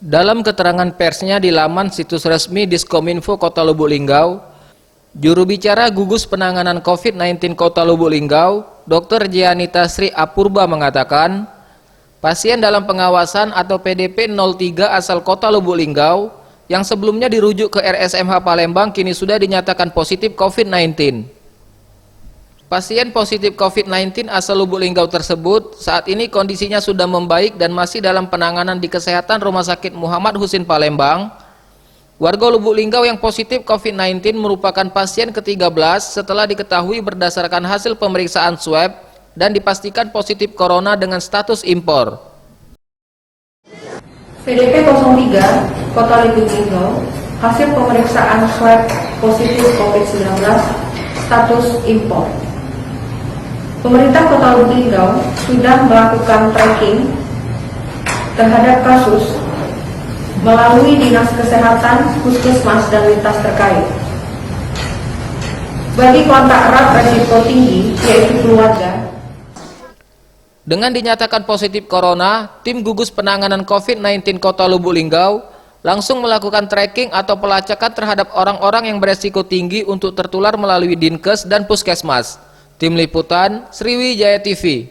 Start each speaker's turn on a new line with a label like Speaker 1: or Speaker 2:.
Speaker 1: Dalam keterangan persnya di laman situs resmi Diskominfo Kota Lubuk Linggau, juru bicara gugus penanganan COVID-19 Kota Lubuk Linggau, Dr. Jianita Sri Apurba mengatakan, pasien dalam pengawasan atau PDP 03 asal Kota Lubuk Linggau yang sebelumnya dirujuk ke RSMH Palembang kini sudah dinyatakan positif COVID-19. Pasien positif COVID-19 asal Lubuk Linggau tersebut saat ini kondisinya sudah membaik dan masih dalam penanganan di Kesehatan Rumah Sakit Muhammad Husin Palembang. Warga Lubuk Linggau yang positif COVID-19 merupakan pasien ke-13 setelah diketahui berdasarkan hasil pemeriksaan swab dan dipastikan positif corona dengan status impor.
Speaker 2: PDP 03 Kota Lubuk Linggau, hasil pemeriksaan swab positif COVID-19 status impor. Pemerintah Kota Lubuk Linggau sudah melakukan tracking terhadap kasus melalui Dinas Kesehatan, Puskesmas, dan lintas terkait. Bagi kontak erat risiko tinggi, yaitu keluarga.
Speaker 1: Dengan dinyatakan positif corona, tim gugus penanganan COVID-19 Kota Lubuk Linggau langsung melakukan tracking atau pelacakan terhadap orang-orang yang beresiko tinggi untuk tertular melalui Dinkes dan Puskesmas. Tim Liputan Sriwijaya TV.